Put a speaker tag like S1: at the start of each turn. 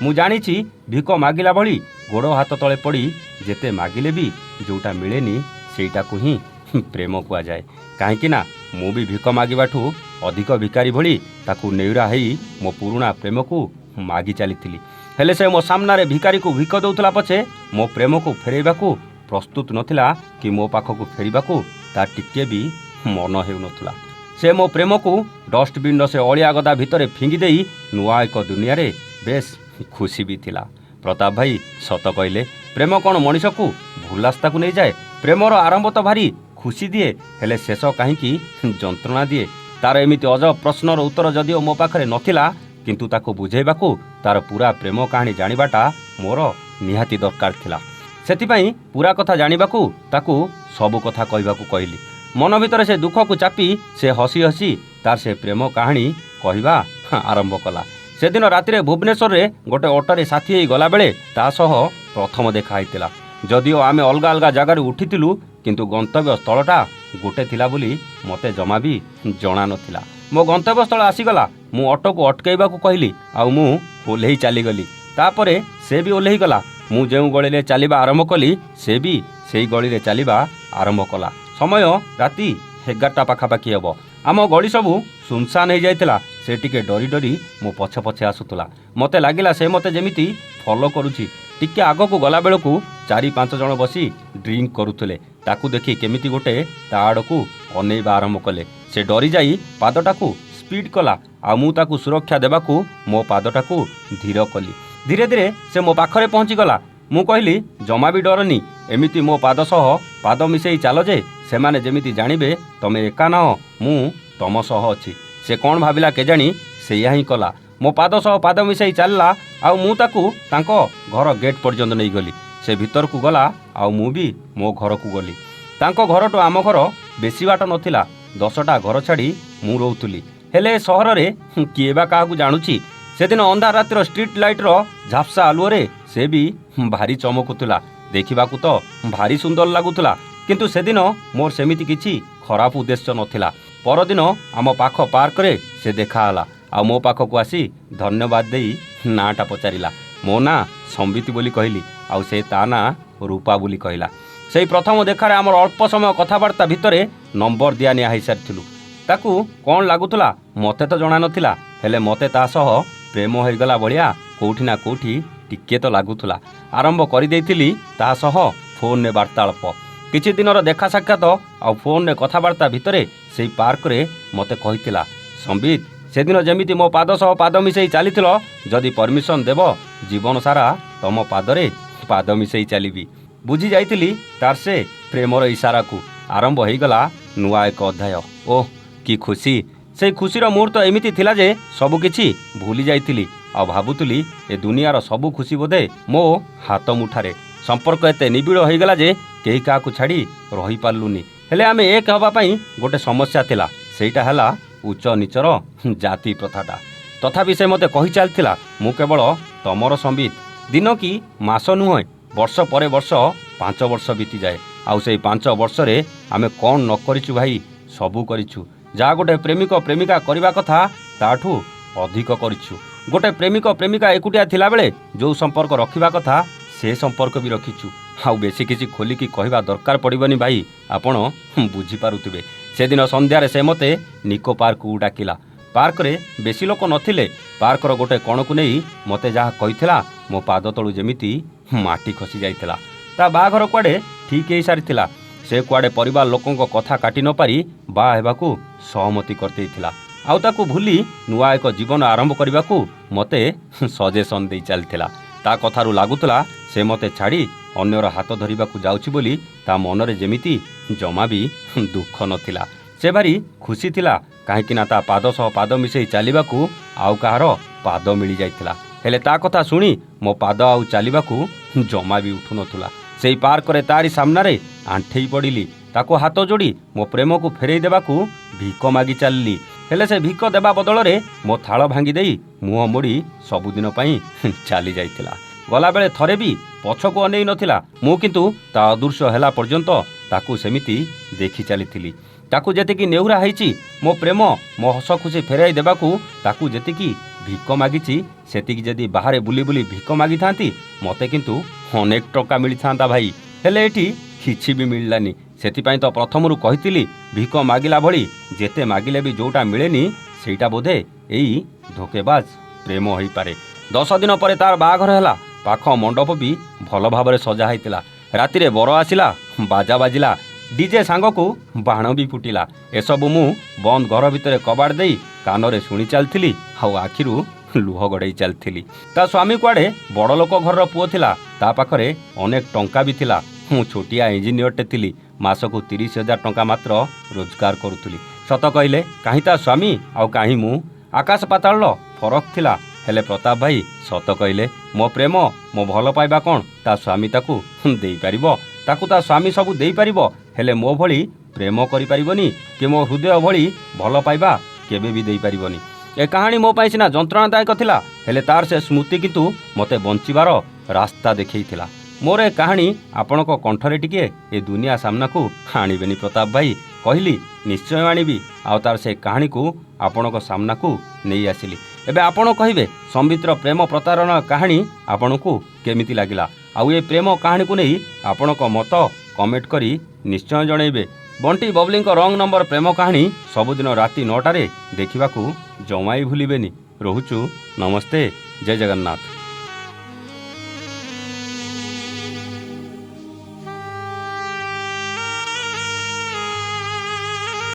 S1: ମୁଁ ଜାଣିଛି ଭିକ ମାଗିଲା ଭଳି ଗୋଡ଼ ହାତ ତଳେ ପଡ଼ି ଯେତେ ମାଗିଲେ ବି ଯେଉଁଟା ମିଳେନି ସେଇଟାକୁ ହିଁ ପ୍ରେମ କୁହାଯାଏ। କାହିଁକି ନା ମୁଁ ବି ଭିକ ମାଗିବାଠୁ ଅଧିକ ଭିକାରୀ ଭଳି ତାକୁ ନେଉରା ହେଇ ମୋ ପୁରୁଣା ପ୍ରେମକୁ ମାଗି ଚାଲିଥିଲି। ହେଲେ ସେ ମୋ ସାମ୍ନାରେ ଭିକାରୀକୁ ଭିକ ଦେଉଥିଲା ପଛେ ମୋ ପ୍ରେମକୁ ଫେରାଇବାକୁ ପ୍ରସ୍ତୁତ ନଥିଲା କି ମୋ ପାଖକୁ ଫେରିବାକୁ ତା ଟିକିଏ ବି ମନ ହେଉନଥିଲା। ସେ ମୋ ପ୍ରେମକୁ ଡଷ୍ଟବିନ୍ର ସେ ଅଳିଆ ଗଦା ଭିତରେ ଫିଙ୍ଗି ଦେଇ ନୂଆ ଏକ ଦୁନିଆରେ ବେଶ୍ ଖୁସି ବି ଥିଲା। ପ୍ରତାପ ଭାଇ ସତ କହିଲେ, ପ୍ରେମ କ'ଣ ମଣିଷକୁ ଭୁଲ ରାସ୍ତାକୁ ନେଇଯାଏ? ପ୍ରେମର ଆରମ୍ଭ ତ ଭାରି ଖୁସି ଦିଏ, ହେଲେ ଶେଷ କାହିଁକି ଯନ୍ତ୍ରଣା ଦିଏ? ତାର ଏମିତି ଅଜବ ପ୍ରଶ୍ନର ଉତ୍ତର ଯଦିଓ ମୋ ପାଖରେ ନଥିଲା, କିନ୍ତୁ ତାକୁ ବୁଝେଇବାକୁ ତାର ପୁରା ପ୍ରେମ କାହାଣୀ ଜାଣିବାଟା ମୋର ନିହାତି ଦରକାର ଥିଲା। ସେଥିପାଇଁ ପୁରା କଥା ଜାଣିବାକୁ ତାକୁ ସବୁ କଥା କହିବାକୁ କହିଲି। ମନ ଭିତରେ ସେ ଦୁଃଖକୁ ଚାପି ସେ ହସି ହସି ତାର ସେ ପ୍ରେମ କାହାଣୀ କହିବା ଆରମ୍ଭ କଲା। ସେଦିନ ରାତିରେ ଭୁବନେଶ୍ୱରରେ ଗୋଟେ ଅଟୋରେ ସାଥୀ ହେଇ ଗଲାବେଳେ ତା ସହ ପ୍ରଥମ ଦେଖା ହେଇଥିଲା। ଯଦିଓ ଆମେ ଅଲଗା ଅଲଗା ଜାଗାରୁ ଉଠିଥିଲୁ, କିନ୍ତୁ ଗନ୍ତବ୍ୟ ସ୍ଥଳଟା ଗୋଟେ ଥିଲା ବୋଲି ମୋତେ ଜମା ବି ଜଣା ନଥିଲା। ମୋ ଗନ୍ତବ୍ୟସ୍ଥଳ ଆସିଗଲା। ମୁଁ ଅଟୋକୁ ଅଟକାଇବାକୁ କହିଲି, ଆଉ ମୁଁ ଓହ୍ଲେଇ ଚାଲିଗଲି। ତାପରେ ସେ ବି ଓହ୍ଲେଇ ଗଲା। ମୁଁ ଯେଉଁ ଗଳିରେ ଚାଲିବା ଆରମ୍ଭ କଲି, ସେ ବି ସେଇ ଗଳିରେ ଚାଲିବା ଆରମ୍ଭ କଲା। ସମୟ ରାତି 11ଟା ପାଖାପାଖି ହେବ। ଆମ ଗଳି ସବୁ ସୁନସାନ ହେଇଯାଇଥିଲା। ସେ ଟିକେ ଡରି ଡରି ମୋ ପଛେ ପଛେ ଆସୁଥିଲା। ମୋତେ ଲାଗିଲା ସେ ମୋତେ ଯେମିତି ଫଲୋ କରୁଛି। ଟିକେ ଆଗକୁ ଗଲାବେଳକୁ 4-5 ଜଣ ବସି ଡ୍ରିଙ୍କ କରୁଥିଲେ। ତାକୁ ଦେଖି କେମିତି ଗୋଟେ ତା ଆଡ଼କୁ ଅନେଇବା ଆରମ୍ଭ କଲେ। ସେ ଡରିଯାଇ ପାଦଟାକୁ ସ୍ପିଡ୍ କଲା, ଆଉ ମୁଁ ତାକୁ ସୁରକ୍ଷା ଦେବାକୁ ମୋ ପାଦଟାକୁ ଧୀର କଲି। ଧୀରେ ଧୀରେ ସେ ମୋ ପାଖରେ ପହଞ୍ଚିଗଲା। ମୁଁ କହିଲି, ଜମା ବି ଡରନି, ଏମିତି ମୋ ପାଦ ସହ ପାଦ ମିଶେଇ ଚାଲ ଯେ ସେମାନେ ଯେମିତି ଜାଣିବେ ତମେ ଏକା ନାହ, ମୁଁ ତମ ସହ ଅଛି। ସେ କ'ଣ ଭାବିଲା କେଜାଣି, ସେଇଆ ହିଁ କଲା। ମୋ ପାଦ ସହ ପାଦ ମିଶେଇ ଚାଲିଲା, ଆଉ ମୁଁ ତାକୁ ତାଙ୍କ ଘର ଗେଟ୍ ପର୍ଯ୍ୟନ୍ତ ନେଇଗଲି। ସେ ଭିତରକୁ ଗଲା, ଆଉ ମୁଁ ବି ମୋ ଘରକୁ ଗଲି। ତାଙ୍କ ଘରଠୁ ଆମ ଘର ବେଶୀ ବାଟ ନଥିଲା। 10ଟା ଘର ଛାଡ଼ି ମୁଁ ରହୁଥିଲି। ହେଲେ ଏ ସହରରେ କିଏ ବା କାହାକୁ ଜାଣୁଛି? ସେଦିନ ଅନ୍ଧାର ରାତିର ଷ୍ଟ୍ରିଟ୍ ଲାଇଟ୍ର ଝାପ୍ସା ଆଲୁଅରେ ସେ ବି ଭାରି ଚମକୁଥିଲା। ଦେଖିବାକୁ ତ ଭାରି ସୁନ୍ଦର ଲାଗୁଥିଲା। କିନ୍ତୁ ସେଦିନ ମୋର ସେମିତି କିଛି ଖରାପ ଉଦ୍ଦେଶ୍ୟ ନଥିଲା। ପରଦିନ ଆମ ପାଖ ପାର୍କରେ ସେ ଦେଖା ହେଲା, ଆଉ ମୋ ପାଖକୁ ଆସି ଧନ୍ୟବାଦ ଦେଇ ନାଁଟା ପଚାରିଲା। ମୋ ନାଁ ସମ୍ବିତ ବୋଲି କହିଲି, ଆଉ ସେ ତା ନାଁ ରୂପା ବୋଲି କହିଲା। ସେଇ ପ୍ରଥମ ଦେଖାରେ ଆମର ଅଳ୍ପ ସମୟ କଥାବାର୍ତ୍ତା ଭିତରେ ନମ୍ବର ଦିଆ ନିଆ ହେଇସାରିଥିଲୁ। ତାକୁ କ'ଣ ଲାଗୁଥିଲା ମୋତେ ତ ଜଣା ନଥିଲା, ହେଲେ ମୋତେ ତା ସହ ପ୍ରେମ ହୋଇଗଲା ଭଳିଆ କେଉଁଠି ନା କେଉଁଠି ଟିକିଏ ତ ଲାଗୁଥିଲା। ଆରମ୍ଭ କରିଦେଇଥିଲି ତା ସହ ଫୋନ୍ରେ ବାର୍ତ୍ତାଳାପ। କିଛି ଦିନର ଦେଖା ସାକ୍ଷାତ ଆଉ ଫୋନ୍ରେ କଥାବାର୍ତ୍ତା ଭିତରେ ସେଇ ପାର୍କରେ ମୋତେ କହିଥିଲା, ସମ୍ବିତ, ସେଦିନ ଯେମିତି ମୋ ପାଦ ସହ ପାଦ ମିଶେଇ ଚାଲିଥିଲ, ଯଦି ପରମିଶନ୍ ଦେବ ଜୀବନ ସାରା ତମ ପାଦରେ ପାଦ ମିଶେଇ ଚାଲିବି। ବୁଝି ଯାଇଥିଲି ତାର ସେ ପ୍ରେମର ଇସାରାକୁ। ଆରମ୍ଭ ହେଇଗଲା ନୂଆ ଏକ ଅଧ୍ୟାୟ। ଓଃ କି ଖୁସି! ସେଇ ଖୁସିର ମୁହୂର୍ତ୍ତ ଏମିତି ଥିଲା ଯେ ସବୁକିଛି ଭୁଲି ଯାଇଥିଲି, ଆଉ ଭାବୁଥିଲି ଏ ଦୁନିଆର ସବୁ ଖୁସି ବୋଧେ ମୋ ହାତ ମୁଠାରେ। ସମ୍ପର୍କ ଏତେ ନିବିଡ଼ ହୋଇଗଲା ଯେ କେହି କାହାକୁ ଛାଡ଼ି ରହିପାରିଲୁନି। ହେଲେ ଆମେ ଏକ ହେବା ପାଇଁ ଗୋଟେ ସମସ୍ୟା ଥିଲା। ସେଇଟା ହେଲା ଉଚ୍ଚ ନିଚର ଜାତି ପ୍ରଥାଟା। ତଥାପି ସେ ମୋତେ କହି ଚାଲିଥିଲା, ମୁଁ କେବଳ ତମର ସମ୍ବିତ। ଦିନ କି ମାସ ନୁହେଁ, ବର୍ଷ ପରେ ବର୍ଷ 5 ବର୍ଷ ବିତିଯାଏ। ଆଉ ସେଇ 5 ବର୍ଷରେ ଆମେ କ'ଣ ନ କରିଛୁ ଭାଇ, ସବୁ କରିଛୁ। ଯାହା ଗୋଟେ ପ୍ରେମିକ ପ୍ରେମିକା କରିବା କଥା ତାଠୁ ଅଧିକ କରିଛୁ। ଗୋଟେ ପ୍ରେମିକ ପ୍ରେମିକା ଏକୁଟିଆ ଥିଲାବେଳେ ଯେଉଁ ସମ୍ପର୍କ ରଖିବା କଥା ସେ ସମ୍ପର୍କ ବି ରଖିଛୁ। ଆଉ ବେଶୀ କିଛି ଖୋଲିକି କହିବା ଦରକାର ପଡ଼ିବନି ଭାଇ, ଆପଣ ବୁଝିପାରୁଥିବେ। ସେଦିନ ସନ୍ଧ୍ୟାରେ ସେ ମୋତେ ନିକୋ ପାର୍କକୁ ଡାକିଲା। ପାର୍କରେ ବେଶୀ ଲୋକ ନଥିଲେ। ପାର୍କର ଗୋଟେ କଣକୁ ନେଇ ମୋତେ ଯାହା କହିଥିଲା, ମୋ ପାଦ ତଳୁ ଯେମିତି ମାଟି ଖସି ଯାଇଥିଲା। ତା ବାହାଘର କୁଆଡ଼େ ଠିକ୍ ହେଇସାରିଥିଲା। ସେ କୁଆଡ଼େ ପରିବାର ଲୋକଙ୍କ କଥା କାଟି ନ ପାରି ବାହା ହେବାକୁ ସହମତି କରିଦେଇଥିଲା। ଆଉ ତାକୁ ଭୁଲି ନୂଆ ଏକ ଜୀବନ ଆରମ୍ଭ କରିବାକୁ ମୋତେ ସଜେସନ୍ ଦେଇ ଚାଲିଥିଲା। ତା କଥାରୁ ଲାଗୁଥିଲା ସେ ମୋତେ ଛାଡ଼ି ଅନ୍ୟର ହାତ ଧରିବାକୁ ଯାଉଛି ବୋଲି ତା ମନରେ ଯେମିତି ଜମା ବି ଦୁଃଖ ନଥିଲା। ସେ ଭାରି ଖୁସି ଥିଲା, କାହିଁକିନା ତା ପାଦ ସହ ପାଦ ମିଶେଇ ଚାଲିବାକୁ ଆଉ କାହାର ପାଦ ମିଳିଯାଇଥିଲା। ହେଲେ ତା କଥା ଶୁଣି ମୋ ପାଦ ଆଉ ଚାଲିବାକୁ ଜମା ବି ଉଠୁନଥିଲା। ସେଇ ପାର୍କରେ ତାରି ସାମ୍ନାରେ ଆଣ୍ଠେଇ ପଡ଼ିଲି। ତାକୁ ହାତ ଯୋଡ଼ି ମୋ ପ୍ରେମକୁ ଫେରେଇ ଦେବାକୁ ଭିକ ମାଗି ଚାଲିଲି। ହେଲେ ସେ ଭିକ ଦେବା ବଦଳରେ ମୋ ଥାଳ ଭାଙ୍ଗି ଦେଇ ମୁହଁ ମୋଡ଼ି ସବୁଦିନ ପାଇଁ ଚାଲି ଯାଇଥିଲା। ଗଲାବେଳେ ଥରେ ବି ପଛକୁ ଅନେଇ ନଥିଲା। ମୁଁ କିନ୍ତୁ ତା ଅଦୃଶ୍ୟ ହେଲା ପର୍ଯ୍ୟନ୍ତ ତାକୁ ସେମିତି ଦେଖି ଚାଲିଥିଲି। ତାକୁ ଯେତିକି ନେହୁରା ହେଇଛି ମୋ ପ୍ରେମ, ମୋ ହସ ଖୁସି ଫେରାଇ ଦେବାକୁ ତାକୁ ଯେତିକି ଭିକ ମାଗିଛି ସେତିକି ଯଦି ବାହାରେ ବୁଲି ବୁଲି ଭିକ ମାଗିଥାନ୍ତି ମୋତେ କିନ୍ତୁ ଅନେକ ଟଙ୍କା ମିଳିଥାନ୍ତା ଭାଇ। ହେଲେ ଏଠି କିଛି ବି ମିଳିଲାନି। ସେଥିପାଇଁ ତ ପ୍ରଥମରୁ କହିଥିଲି ଭିକ ମାଗିଲା ଭଳି ଯେତେ ମାଗିଲେ ବି ଯେଉଁଟା ମିଳେନି ସେଇଟା ବୋଧେ ଏଇ ଧୋକେବାଜ ପ୍ରେମ ହୋଇପାରେ। 10 ଦିନ ପରେ ତାର ବାହାଘର ହେଲା। ପାଖ ମଣ୍ଡପ ବି ଭଲ ଭାବରେ ସଜା ହେଇଥିଲା। ରାତିରେ ବର ଆସିଲା, ବାଜା ବାଜିଲା, ଡିଜେ ସାଙ୍ଗକୁ ବାଣ ବି ଫୁଟିଲା। ଏସବୁ ମୁଁ ବନ୍ଦ ଘର ଭିତରେ କବାଟ ଦେଇ କାନରେ ଶୁଣି ଚାଲିଥିଲି ଆଉ ଆଖିରୁ ଲୁହ ଗଡ଼େଇ ଚାଲିଥିଲି। ତା ସ୍ୱାମୀ କୁଆଡ଼େ ବଡ଼ ଲୋକ ଘରର ପୁଅ ଥିଲା। ତା ପାଖରେ ଅନେକ ଟଙ୍କା ବି ଥିଲା। ମୁଁ ଛୋଟିଆ ଇଞ୍ଜିନିୟରଟେ ଥିଲି। ମାସକୁ 30,000 ଟଙ୍କା ମାତ୍ର ରୋଜଗାର କରୁଥିଲି। ସତ କହିଲେ କାହିଁ ତା ସ୍ୱାମୀ ଆଉ କାହିଁ ମୁଁ, ଆକାଶ ପାତାଳର ଫରକ ଥିଲା। ହେଲେ ପ୍ରତାପ ଭାଇ ସତ କହିଲେ ମୋ ପ୍ରେମ ମୋ ଭଲ ପାଇବା କ'ଣ ତା ସ୍ୱାମୀ ତାକୁ ଦେଇପାରିବ? ତାକୁ ତା ସ୍ୱାମୀ ସବୁ ଦେଇପାରିବ, ହେଲେ ମୋ ଭଳି ପ୍ରେମ କରିପାରିବନି କି ମୋ ହୃଦୟ ଭଳି ଭଲ ପାଇବା କେବେ ବି ଦେଇପାରିବନି। ଏ କାହାଣୀ ମୋ ପାଇଁ ସିନା ଯନ୍ତ୍ରଣାଦାୟକ ଥିଲା, ହେଲେ ତାର ସେ ସ୍ମୃତି କିନ୍ତୁ ମୋତେ ବଞ୍ଚିବାର ରାସ୍ତା ଦେଖେଇଥିଲା। ମୋର ଏ କାହାଣୀ ଆପଣଙ୍କ କଣ୍ଠରେ ଟିକେ ଏ ଦୁନିଆ ସାମ୍ନାକୁ ଆଣିବେନି ପ୍ରତାପ ଭାଇ? କହିଲି ନିଶ୍ଚୟ ଆଣିବି। ଆଉ ତାର ସେ କାହାଣୀକୁ ଆପଣଙ୍କ ସାମ୍ନାକୁ ନେଇ ଆସିଲି। ଏବେ ଆପଣ କହିବେ ସମ୍ବିତର ପ୍ରେମ ପ୍ରତାରଣା କାହାଣୀ ଆପଣଙ୍କୁ କେମିତି ଲାଗିଲା? ଆଉ ଏ ପ୍ରେମ କାହାଣୀକୁ ନେଇ ଆପଣଙ୍କ ମତ କମେଣ୍ଟ କରି ନିଶ୍ଚୟ ଜଣାଇବେ। ବଣ୍ଟି ବବଲିଙ୍କ ରଙ୍ଗ ନମ୍ବର ପ୍ରେମ କାହାଣୀ ସବୁଦିନ ରାତି 9ଟାରେ ଦେଖିବାକୁ ଜମା ବି ଭୁଲିବେନି। ରହୁଛୁ, ନମସ୍ତେ, ଜୟ ଜଗନ୍ନାଥ।